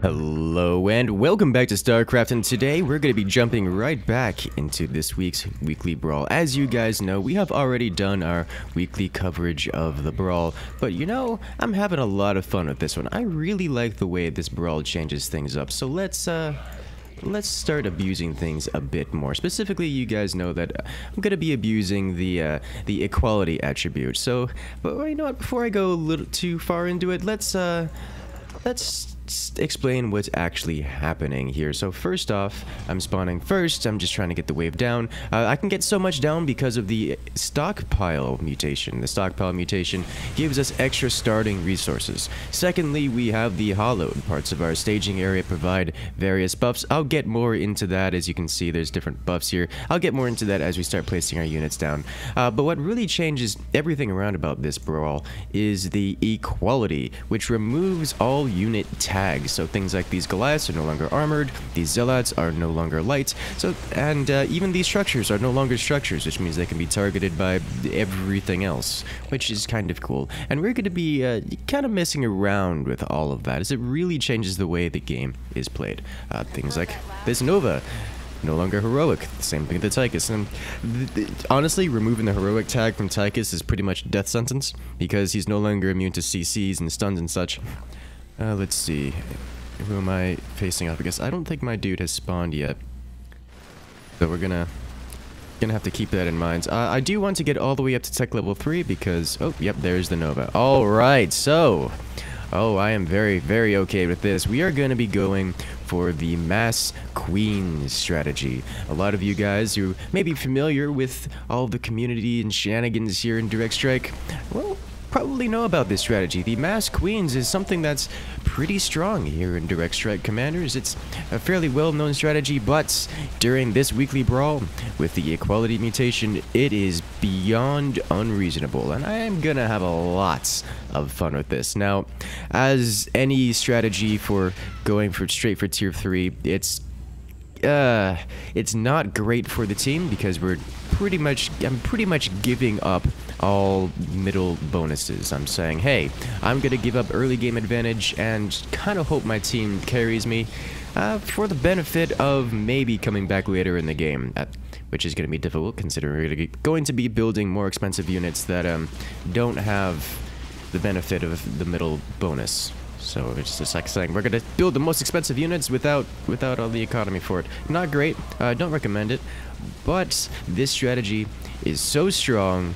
Hello and welcome back to StarCraft, and today we're going to be jumping right back into this week's Weekly Brawl. As you guys know, we have already done our weekly coverage of the Brawl, but you know, I'm having a lot of fun with this one. I really like the way this Brawl changes things up, so let's start abusing things a bit more. Specifically, you guys know that I'm going to be abusing the equality attribute. So, but you know what, before I go a little too far into it, let's explain what's actually happening here. So first off, I'm spawning first. I'm just trying to get the wave down. I can get so much down because of the stockpile mutation. The stockpile mutation gives us extra starting resources. Secondly, we have the hollowed parts of our staging area provide various buffs. I'll get more into that. As you can see, there's different buffs here. I'll get more into that as we start placing our units down. But what really changes everything around about this brawl is the equality, which removes all unit tags. So things like these Goliaths are no longer armored, these Zealots are no longer light, and even these structures are no longer structures, which means they can be targeted by everything else, which is kind of cool. And we're going to be kind of messing around with all of that, as it really changes the way the game is played. Things like this Nova. No longer heroic. Same thing with the Tychus. And honestly, removing the heroic tag from Tychus is pretty much a death sentence, because he's no longer immune to CCs and stuns and such. Let's see. Who am I facing off against? I don't think my dude has spawned yet. So we're gonna have to keep that in mind. I do want to get all the way up to tech level 3 because... Oh, yep, there's the Nova. Alright, so... Oh, I am very, very okay with this. We are going to be going for the Mass Queen strategy. A lot of you guys who may be familiar with all the community and shenanigans here in Direct Strike, well, probably know about this strategy. The Mass Queens is something that's pretty strong here in Direct Strike Commanders. It's a fairly well-known strategy, but during this weekly brawl with the equality mutation, it is beyond unreasonable, and I am gonna have a lot of fun with this. Now, as any strategy for going straight for tier 3, it's not great for the team because I'm pretty much giving up all middle bonuses. I'm saying, hey, I'm gonna give up early game advantage and kind of hope my team carries me for the benefit of maybe coming back later in the game, which is gonna be difficult considering we're going to be building more expensive units that don't have the benefit of the middle bonus. So it's just like saying we're gonna build the most expensive units without all the economy for it. Not great. Don't recommend it. But this strategy is so strong,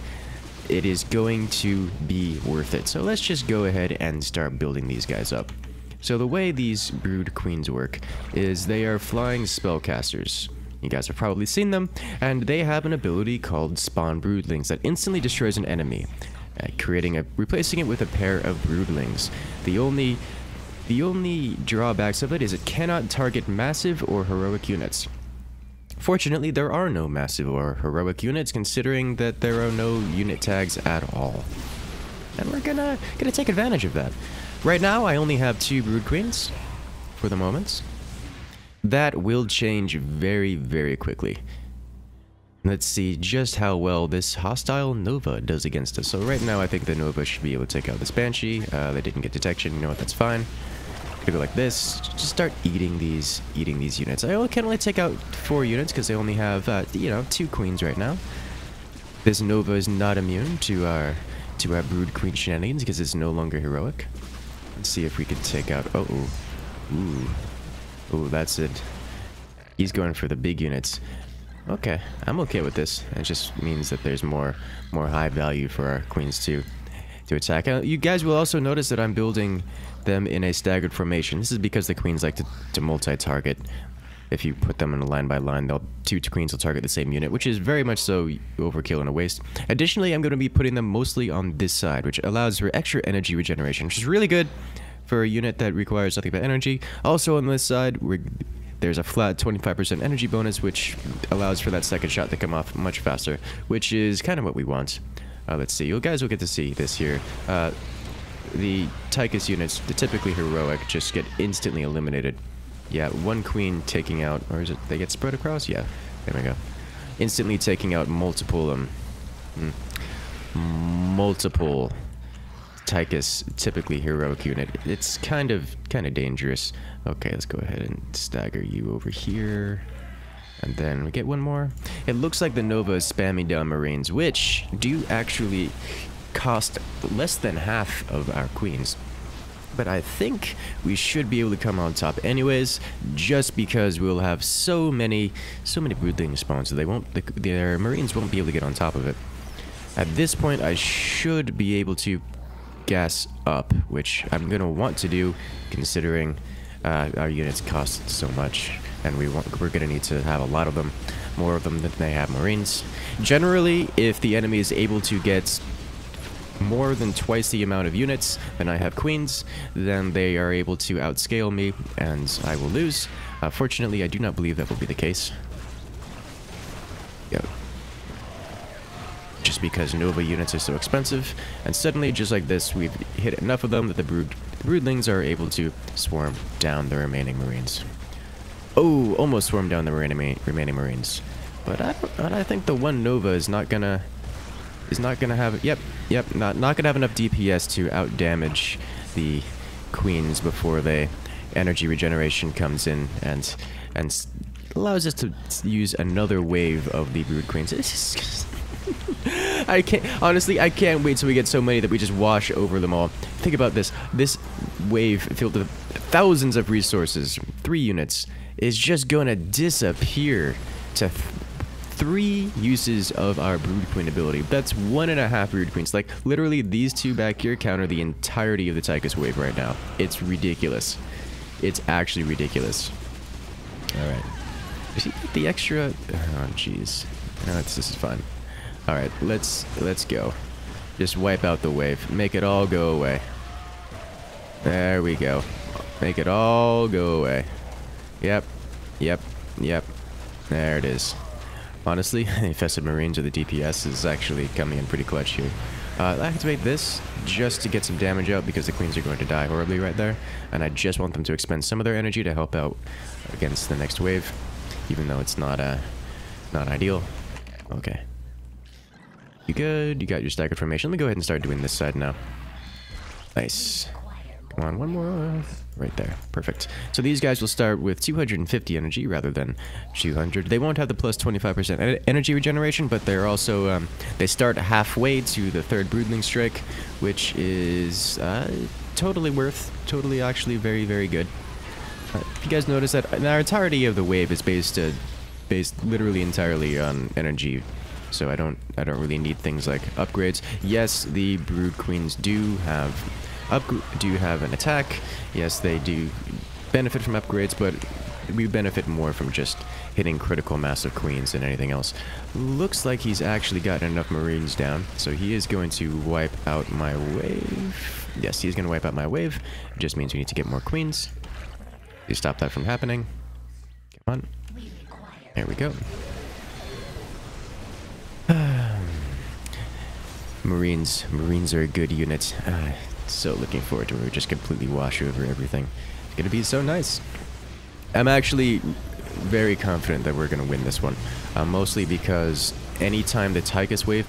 it is going to be worth it. So let's just go ahead and start building these guys up. So the way these Brood Queens work is they are flying spellcasters. You guys have probably seen them, and they have an ability called Spawn Broodlings that instantly destroys an enemy, replacing it with a pair of Broodlings. The only drawbacks of it is it cannot target massive or heroic units. Fortunately, there are no massive or heroic units, considering that there are no unit tags at all. And we're gonna take advantage of that. Right now, I only have 2 Brood Queens, for the moment. That will change very, very quickly. Let's see just how well this hostile Nova does against us. So right now, I think the Nova should be able to take out this Banshee. They didn't get detection. You know what? That's fine. Gonna go like this. Just start eating these units. I can only take out 4 units because they only have you know, 2 queens right now. This Nova is not immune to our Brood Queen shenanigans because it's no longer heroic. Let's see if we can take out. Ooh, that's it. He's going for the big units. Okay, I'm okay with this. It just means that there's more high value for our queens to attack. You guys will also notice that I'm building them in a staggered formation. This is because the queens like to multi-target. If you put them in a line by line, 2 queens will target the same unit, which is very much so overkill and a waste. Additionally, I'm going to be putting them mostly on this side, which allows for extra energy regeneration, which is really good for a unit that requires nothing but energy. Also on this side, there's a flat 25% energy bonus, which allows for that second shot to come off much faster, which is kind of what we want. Let's see. You guys will get to see this here. The Tychus units, the typically heroic, just get instantly eliminated. Yeah, 1 queen taking out, or is it they get spread across? Yeah, there we go. Instantly taking out multiple Tychus typically heroic unit, it's kind of dangerous. Okay, let's go ahead and stagger you over here. And then we get one more. It looks like the Nova is spamming down Marines, which do actually cost less than half of our queens. But I think we should be able to come on top anyways, just because we'll have so many broodling spawns, so their Marines won't be able to get on top of it. At this point, I should be able to gas up, which I'm gonna want to do, considering our units cost so much, and we're gonna need to have a lot of them, more of them than they have Marines. Generally, if the enemy is able to get more than twice the amount of units than I have queens, then they are able to outscale me, and I will lose. Fortunately, I do not believe that will be the case. Yep. Just because Nova units are so expensive, and suddenly, just like this, we've hit enough of them that the broodlings are able to swarm down the remaining Marines. Oh, almost swarmed down the remaining Marines. But I think the one Nova is not gonna have, not gonna have enough DPS to outdamage the queens before the energy regeneration comes in and allows us to use another wave of the brood queens. It's just I can't wait till we get so many that we just wash over them all. Think about this. This wave filled with thousands of resources, 3 units, is just gonna disappear to 3 uses of our brood queen ability. That's 1.5 brood queens. Like, literally, these 2 back here counter the entirety of the Tychus wave right now. It's ridiculous. It's actually ridiculous. Alright. Is he the extra? Oh, jeez. No, this is fine. Alright, let's go. Just wipe out the wave. Make it all go away. There we go. Make it all go away. Yep. There it is. Honestly, the Infested Marines or the DPS is actually coming in pretty clutch here. I activate this just to get some damage out because the queens are going to die horribly right there. And I just want them to expend some of their energy to help out against the next wave. Even though it's not ideal. Okay. You good? You got your staggered formation. Let me go ahead and start doing this side now. Nice. Come on, one more. Right there. Perfect. So these guys will start with 250 energy rather than 200. They won't have the plus 25% energy regeneration, but they're also, they start halfway to the 3rd Broodling Strike, which is totally actually very, very good. If you guys notice that the entirety of the wave is based literally entirely on energy. So I don't really need things like upgrades. Yes, the brood queens do have an attack. Yes, they do benefit from upgrades, but we benefit more from just hitting critical mass of queens than anything else. Looks like he's actually gotten enough Marines down, so he is going to wipe out my wave. Yes, he's going to wipe out my wave. It just means we need to get more queens to stop that from happening. Come on. There we go. Marines are a good unit. So looking forward to it. We just completely wash over everything. It's gonna be so nice. I'm actually very confident that we're gonna win this one. Mostly because anytime the Tychus wave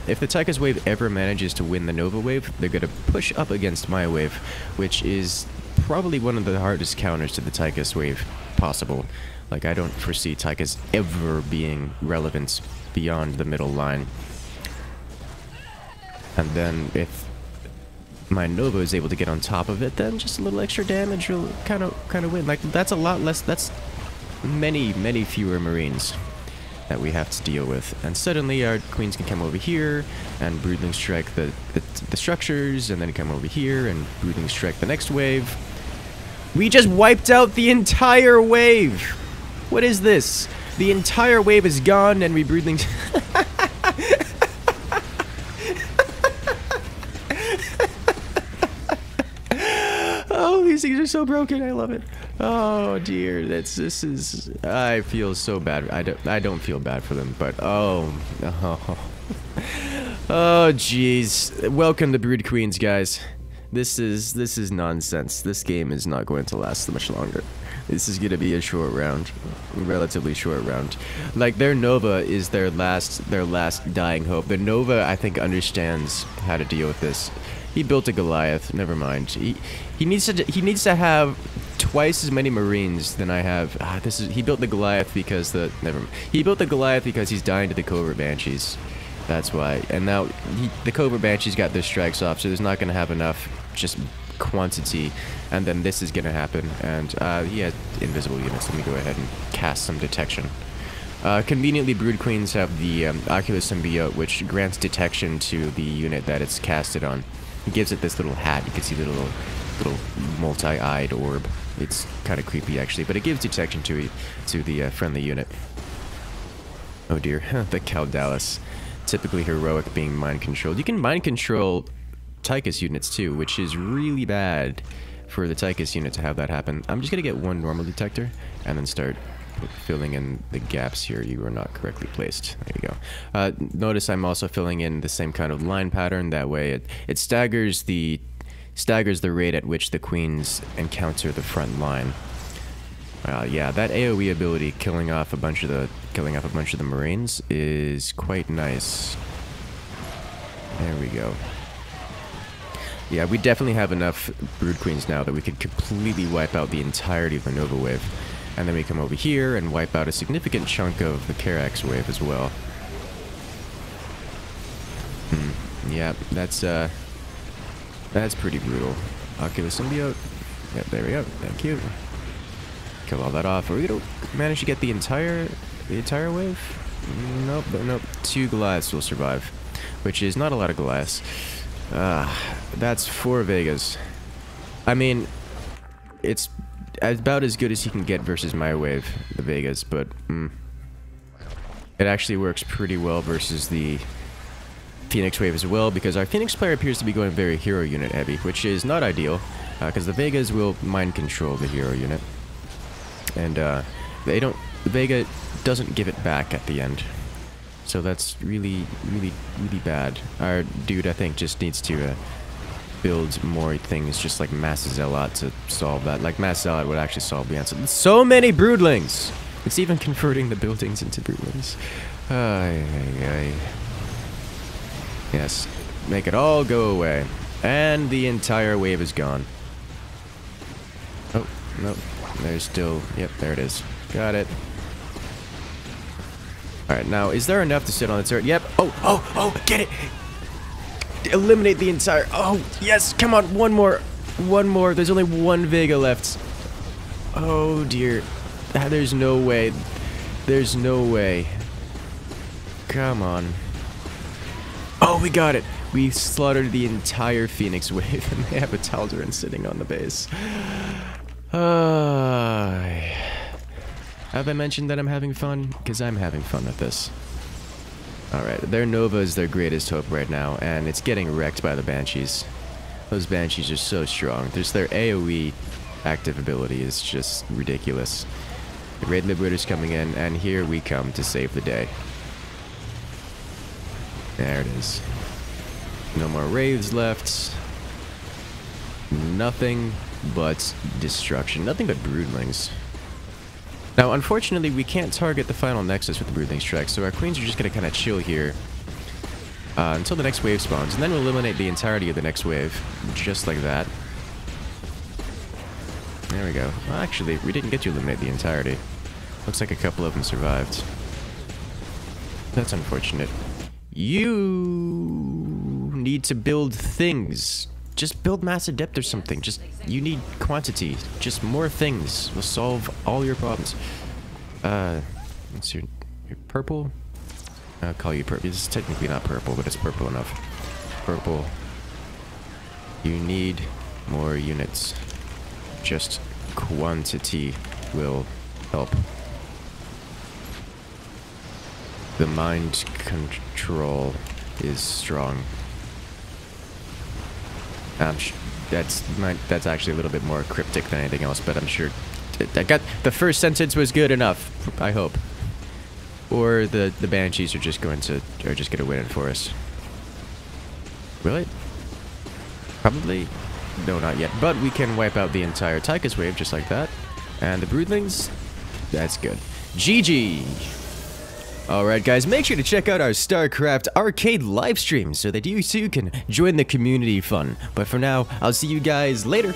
if the Tychus wave ever manages to win the Nova wave, they're gonna push up against my wave, which is probably one of the hardest counters to the Tychus wave possible. Like, I don't foresee Tychus ever being relevant beyond the middle line. And then if my Nova is able to get on top of it, then just a little extra damage will kind of win. Like, that's a lot less. That's many fewer Marines that we have to deal with. And suddenly our queens can come over here and broodling strike the structures, and then come over here and broodling strike the next wave. We just wiped out the entire wave. What is this? The entire wave is gone, and we broodling. Oh, these things are so broken. I love it. Oh dear, this is. I feel so bad. I don't feel bad for them, but oh jeez. Welcome to Brood Queens, guys. This is nonsense. This game is not going to last much longer. This is gonna be a short round, relatively short round. Like, their Nova is their last dying hope. The Nova, I think, understands how to deal with this. He built a Goliath. Never mind. He needs to have twice as many Marines than I have. He built the Goliath because he built the Goliath because he's dying to the Covert Banshees. That's why. And now the Covert Banshees got their strikes off, so there's not going to have enough just quantity. And then this is going to happen. And he has invisible units. Let me go ahead and cast some detection. Conveniently, Brood Queens have the Oculus Symbiote, which grants detection to the unit that it's casted on. It gives it this little hat. You can see the little multi-eyed orb. It's kind of creepy, actually, but it gives detection to the friendly unit. Oh dear, the Caldalis. Typically heroic, being mind controlled. You can mind control Tychus units too, which is really bad for the Tychus unit to have that happen. I'm just gonna get one normal detector and then start filling in the gaps here. You are not correctly placed. There you go. Notice I'm also filling in the same kind of line pattern. That way it staggers the rate at which the queens encounter the front line. Yeah, that AoE ability killing off a bunch of the Marines is quite nice. There we go. Yeah, we definitely have enough Brood Queens now that we could completely wipe out the entirety of the Nova Wave. And then we come over here and wipe out a significant chunk of the Karax Wave as well. Yeah, that's pretty brutal. Oculus Symbiote. Yep, there we go. Thank you. Kill all that off. Are we gonna manage to get the entire wave? Nope, nope. 2 Goliaths will survive, which is not a lot of Goliaths. That's 4 Vegas. I mean, it's about as good as he can get versus my wave, the Vegas, but it actually works pretty well versus the Phoenix wave as well, because our Phoenix player appears to be going very hero unit heavy, which is not ideal, because the Vegas will mind control the hero unit. And the Vega doesn't give it back at the end. So that's really bad. Our dude, I think, just needs to build more things, just like Mass Zealot, to solve that. Like, Mass Zealot would actually solve the answer. So many Broodlings! It's even converting the buildings into Broodlings. Yes, make it all go away. And the entire wave is gone. Oh, no. There's still... Yep, there it is. Got it. Alright, now, is there enough to sit on the turret? Yep. Oh, get it! Eliminate the entire... Oh, yes! Come on, one more. One more. There's only 1 Vega left. Oh, dear. There's no way. There's no way. Come on. Oh, we got it! We slaughtered the entire Phoenix wave, and they have a Tal'Darim sitting on the base. Have I mentioned that I'm having fun? Because I'm having fun with this. Alright, their Nova is their greatest hope right now, and it's getting wrecked by the Banshees. Those Banshees are so strong. There's their AoE active ability is just ridiculous. The Raid Liberator's coming in, and here we come to save the day. There it is. No more Wraiths left. Nothing but destruction. Nothing but Broodlings. Now, unfortunately, we can't target the final Nexus with the Broodling Strike, so our Queens are just going to kind of chill here until the next wave spawns, and then we'll eliminate the entirety of the next wave, just like that. There we go. Well, actually, we didn't get to eliminate the entirety. Looks like a couple of them survived. That's unfortunate. You need to build things. Just build Mass Adept or something. You need quantity. Just more things will solve all your problems. What's your purple? I'll call you purple. This is technically not purple, but it's purple enough. Purple. You need more units. Just quantity will help. The mind control is strong. That's actually a little bit more cryptic than anything else, but I'm sure the first sentence was good enough, I hope. Or the Banshees are just gonna win it for us. Will it? Probably. No, not yet. But we can wipe out the entire Tychus wave just like that. And the Broodlings, that's good. GG! Alright guys, make sure to check out our StarCraft arcade live stream so that you too can join the community fun. But for now, I'll see you guys later.